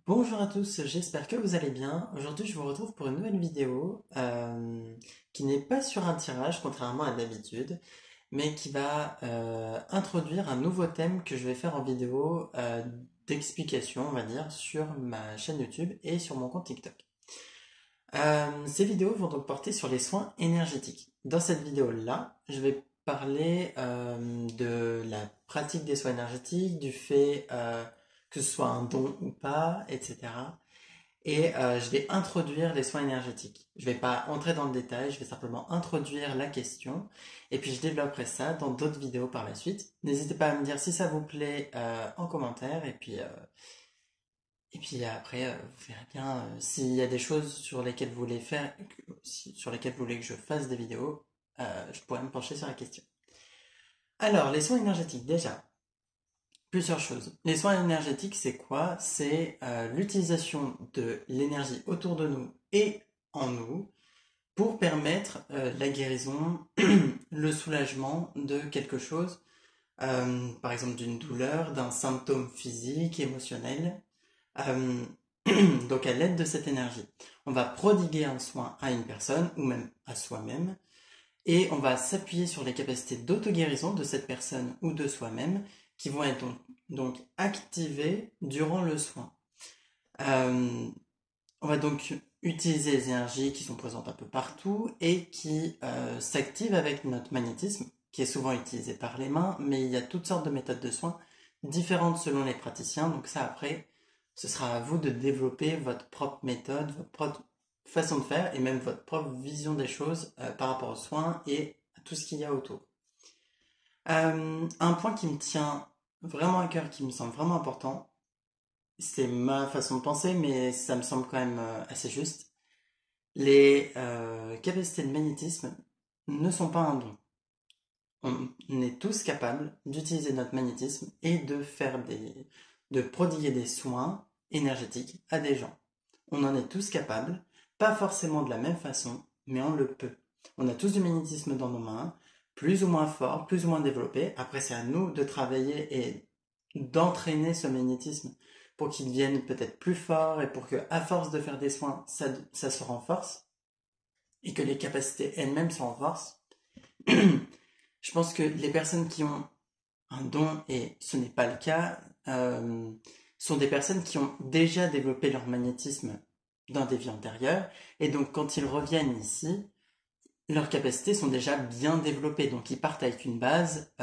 Bonjour à tous, j'espère que vous allez bien. Aujourd'hui, je vous retrouve pour une nouvelle vidéo qui n'est pas sur un tirage, contrairement à d'habitude, mais qui va introduire un nouveau thème que je vais faire en vidéo d'explication, on va dire, sur ma chaîne YouTube et sur mon compte TikTok. Ces vidéos vont donc porter sur les soins énergétiques. Dans cette vidéo-là, je vais parler de la pratique des soins énergétiques, du fait que ce soit un don ou pas, etc. Et je vais introduire les soins énergétiques. Je ne vais pas entrer dans le détail, je vais simplement introduire la question et puis je développerai ça dans d'autres vidéos par la suite. N'hésitez pas à me dire si ça vous plaît en commentaire et puis après vous verrez bien s'il y a des choses sur lesquelles vous voulez faire, sur lesquelles vous voulez que je fasse des vidéos, je pourrais me pencher sur la question. Alors les soins énergétiques déjà. Plusieurs choses. Les soins énergétiques, c'est quoi? C'est l'utilisation de l'énergie autour de nous et en nous pour permettre la guérison, le soulagement de quelque chose, par exemple d'une douleur, d'un symptôme physique, émotionnel. Euh, donc à l'aide de cette énergie, on va prodiguer un soin à une personne ou même à soi-même et on va s'appuyer sur les capacités d'auto-guérison de cette personne ou de soi-même qui vont être donc activées durant le soin. Euh, on va donc utiliser les énergies qui sont présentes un peu partout et qui s'activent avec notre magnétisme, qui est souvent utilisé par les mains, mais il y a toutes sortes de méthodes de soins différentes selon les praticiens. Donc ça, après, ce sera à vous de développer votre propre méthode, votre propre façon de faire et même votre propre vision des choses par rapport aux soins et à tout ce qu'il y a autour. Un point qui me tient vraiment à cœur, qui me semble vraiment important, c'est ma façon de penser, mais ça me semble quand même assez juste. Les capacités de magnétisme ne sont pas un don. On est tous capables d'utiliser notre magnétisme et de prodiguer des soins énergétiques à des gens. On en est tous capables, pas forcément de la même façon, mais on le peut. On a tous du magnétisme dans nos mains, plus ou moins fort, plus ou moins développé. Après, c'est à nous de travailler et d'entraîner ce magnétisme pour qu'il devienne peut-être plus fort et pour que, à force de faire des soins, ça se renforce et que les capacités elles-mêmes se renforcent. Je pense que les personnes qui ont un don, et ce n'est pas le cas, sont des personnes qui ont déjà développé leur magnétisme dans des vies antérieures, et donc quand ils reviennent ici, leurs capacités sont déjà bien développées, donc ils partent avec une base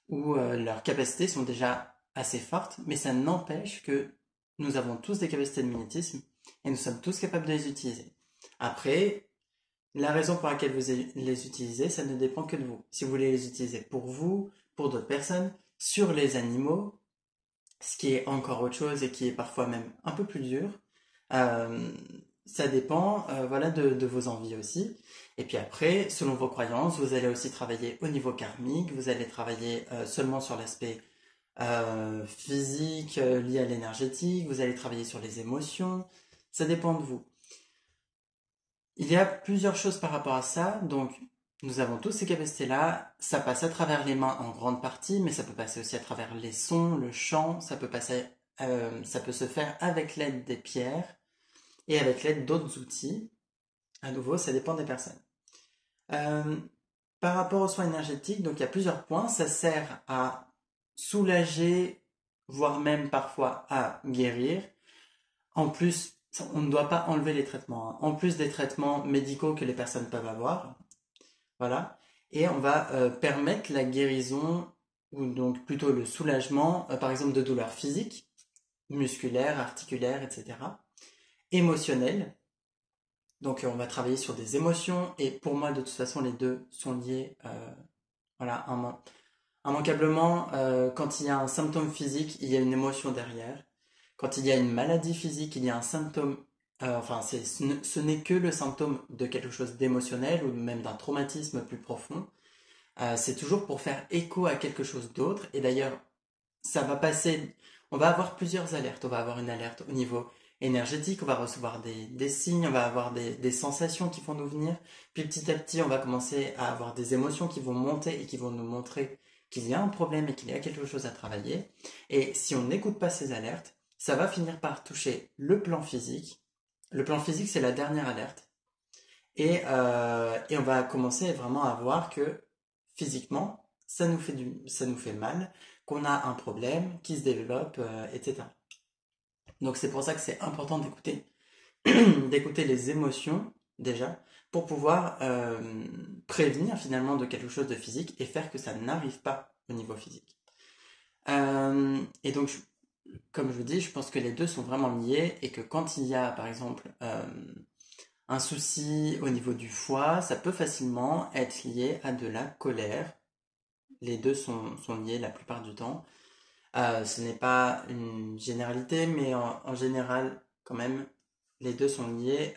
où leurs capacités sont déjà assez fortes, mais ça n'empêche que nous avons tous des capacités de magnétisme, et nous sommes tous capables de les utiliser. Après, la raison pour laquelle vous les utilisez, ça ne dépend que de vous. Si vous voulez les utiliser pour vous, pour d'autres personnes, sur les animaux, ce qui est encore autre chose et qui est parfois même un peu plus dur, euh, ça dépend voilà, de vos envies aussi. Et puis après, selon vos croyances, vous allez aussi travailler au niveau karmique, vous allez travailler seulement sur l'aspect physique lié à l'énergétique, vous allez travailler sur les émotions, ça dépend de vous. Il y a plusieurs choses par rapport à ça, donc nous avons tous ces capacités-là, ça passe à travers les mains en grande partie, mais ça peut passer aussi à travers les sons, le chant, ça peut se faire avec l'aide des pierres et avec l'aide d'autres outils. À nouveau, ça dépend des personnes. Euh, Par rapport aux soins énergétiques, donc il y a plusieurs points, ça sert à soulager, voire même parfois à guérir. En plus, on ne doit pas enlever les traitements, hein. En plus des traitements médicaux que les personnes peuvent avoir, voilà. Et on va permettre la guérison, ou donc plutôt le soulagement, par exemple de douleurs physiques, musculaires, articulaires, etc. Émotionnelles. Donc on va travailler sur des émotions, et pour moi de toute façon les deux sont liés, voilà, immanquablement, quand il y a un symptôme physique, il y a une émotion derrière. Quand il y a une maladie physique, il y a un symptôme, enfin, ce n'est que le symptôme de quelque chose d'émotionnel ou même d'un traumatisme plus profond. C'est toujours pour faire écho à quelque chose d'autre. Et d'ailleurs, ça va passer, on va avoir plusieurs alertes. On va avoir une alerte au niveau énergétique, on va recevoir des signes, on va avoir des sensations qui vont nous venir. Puis petit à petit, on va commencer à avoir des émotions qui vont monter et qui vont nous montrer qu'il y a un problème et qu'il y a quelque chose à travailler. Et si on n'écoute pas ces alertes, ça va finir par toucher le plan physique. Le plan physique, c'est la dernière alerte. Et on va commencer vraiment à voir que physiquement, ça nous fait mal, qu'on a un problème qui se développe, etc. Donc c'est pour ça que c'est important d'écouter d'écouter les émotions déjà pour pouvoir prévenir finalement de quelque chose de physique et faire que ça n'arrive pas au niveau physique. Et donc, comme je vous dis, je pense que les deux sont vraiment liés et que quand il y a par exemple un souci au niveau du foie, ça peut facilement être lié à de la colère. Les deux sont liés la plupart du temps. Ce n'est pas une généralité, mais en général, quand même, les deux sont liés.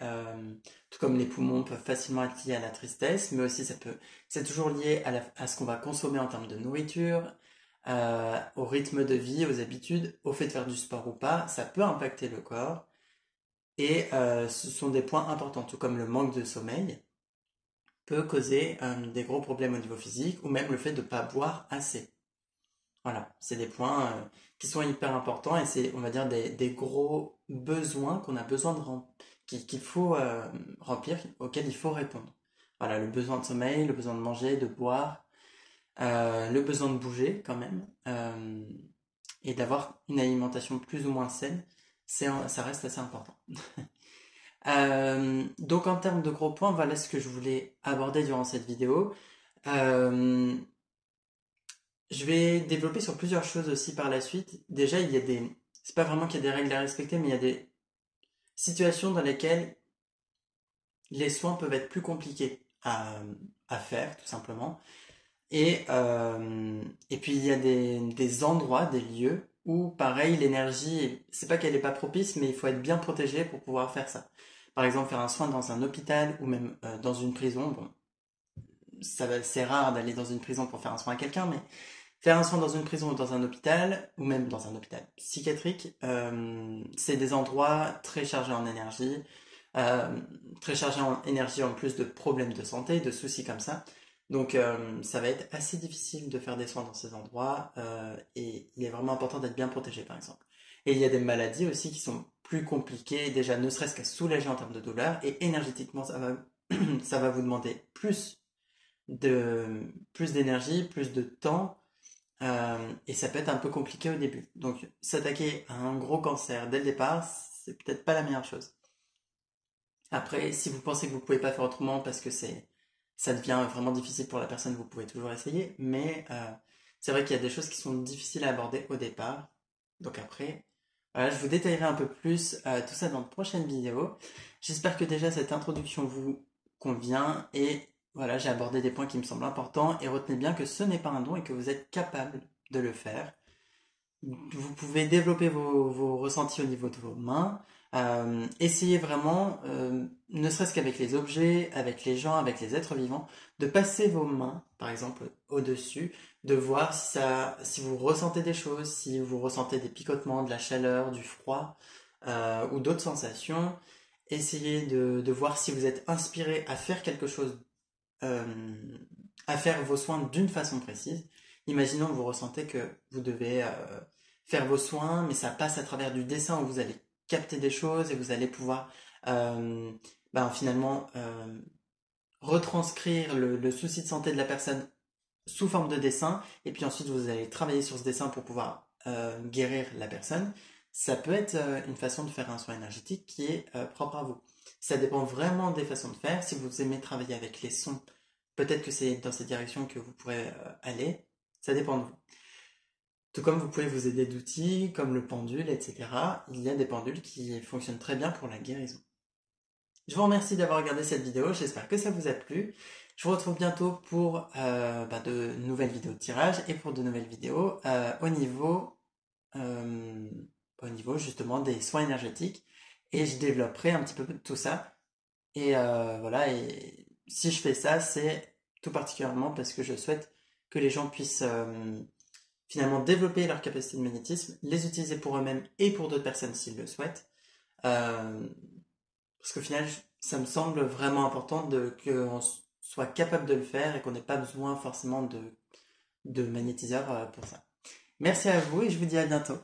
Tout comme les poumons peuvent facilement être liés à la tristesse, mais aussi c'est toujours lié à ce qu'on va consommer en termes de nourriture, au rythme de vie, aux habitudes, au fait de faire du sport ou pas. Ça peut impacter le corps. Et ce sont des points importants, tout comme le manque de sommeil peut causer des gros problèmes au niveau physique, ou même le fait de ne pas boire assez. Voilà, c'est des points qui sont hyper importants et c'est, on va dire, des gros besoins qu'on a besoin qu'il faut remplir, auxquels il faut répondre. Voilà, le besoin de sommeil, le besoin de manger, de boire, le besoin de bouger quand même, et d'avoir une alimentation plus ou moins saine, ça reste assez important. Donc en termes de gros points, voilà ce que je voulais aborder durant cette vidéo. Euh, je vais développer sur plusieurs choses aussi par la suite. Déjà, c'est pas vraiment qu'il y a des règles à respecter, mais il y a des situations dans lesquelles les soins peuvent être plus compliqués à faire, tout simplement. Et puis il y a des endroits, des lieux où, pareil, l'énergie, c'est pas qu'elle est pas propice, mais il faut être bien protégé pour pouvoir faire ça. Par exemple, faire un soin dans un hôpital ou même dans une prison. Bon, c'est rare d'aller dans une prison pour faire un soin à quelqu'un, mais faire un soin dans une prison ou dans un hôpital, ou même dans un hôpital psychiatrique, c'est des endroits très chargés en énergie, euh, très chargés en énergie en plus de problèmes de santé, de soucis comme ça. Donc ça va être assez difficile de faire des soins dans ces endroits et il est vraiment important d'être bien protégé par exemple. Et il y a des maladies aussi qui sont plus compliquées, déjà ne serait-ce qu'à soulager en termes de douleur et énergétiquement ça va vous demander plus d'énergie, plus de temps et ça peut être un peu compliqué au début. Donc s'attaquer à un gros cancer dès le départ, c'est peut-être pas la meilleure chose. Après, si vous pensez que vous pouvez pas faire autrement parce que ça devient vraiment difficile pour la personne, vous pouvez toujours essayer. Mais c'est vrai qu'il y a des choses qui sont difficiles à aborder au départ. Donc après, voilà, je vous détaillerai un peu plus tout ça dans de prochaines vidéos. J'espère que déjà cette introduction vous convient et voilà, j'ai abordé des points qui me semblent importants et retenez bien que ce n'est pas un don et que vous êtes capable de le faire. Vous pouvez développer vos ressentis au niveau de vos mains. Essayez vraiment, ne serait-ce qu'avec les objets, avec les gens, avec les êtres vivants, de passer vos mains, par exemple, au-dessus, de voir si vous ressentez des choses, si vous ressentez des picotements, de la chaleur, du froid, ou d'autres sensations. Essayez de voir si vous êtes inspiré à faire quelque chose, euh, à faire vos soins d'une façon précise. Imaginons que vous ressentez que vous devez faire vos soins, mais ça passe à travers du dessin où vous allez capter des choses et vous allez pouvoir euh, finalement retranscrire le souci de santé de la personne sous forme de dessin, et puis ensuite vous allez travailler sur ce dessin pour pouvoir guérir la personne. Ça peut être une façon de faire un soin énergétique qui est propre à vous. Ça dépend vraiment des façons de faire. Si vous aimez travailler avec les sons, peut-être que c'est dans cette direction que vous pourrez aller. Ça dépend de vous. Tout comme vous pouvez vous aider d'outils comme le pendule, etc. Il y a des pendules qui fonctionnent très bien pour la guérison. Je vous remercie d'avoir regardé cette vidéo, j'espère que ça vous a plu. Je vous retrouve bientôt pour de nouvelles vidéos de tirage et pour de nouvelles vidéos euh, au niveau justement des soins énergétiques. Et je développerai un petit peu de tout ça. Et voilà, et si je fais ça, c'est tout particulièrement parce que je souhaite que les gens puissent finalement développer leur capacité de magnétisme, les utiliser pour eux-mêmes et pour d'autres personnes s'ils le souhaitent. Euh, Parce qu'au final, ça me semble vraiment important qu'on soit capable de le faire et qu'on n'ait pas besoin forcément de magnétiseurs pour ça. Merci à vous et je vous dis à bientôt.